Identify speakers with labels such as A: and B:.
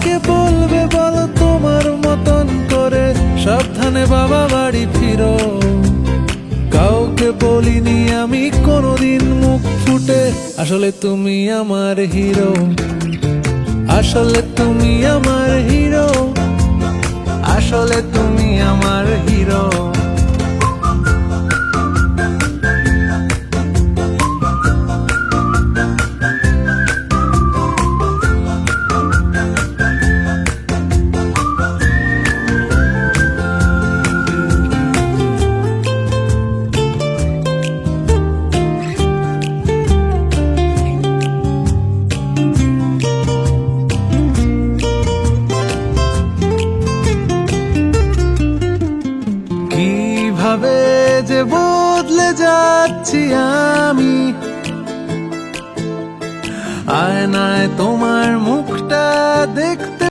A: কাকে বলবে বলো তোমার মতন করে, সাবধানে বাবা বাড়ি ফিরো। কাউকে বলিনি আমি কোনোদিন মুখ ফুটে, আসলে তুমি আমার হিরো, আসলে তুমি আমার হিরো, আসলে তুমি আমার হিরো। কিভাবে যে বদলে যাচ্ছি আমি, আয়নায় তোমার মুখটা দেখতে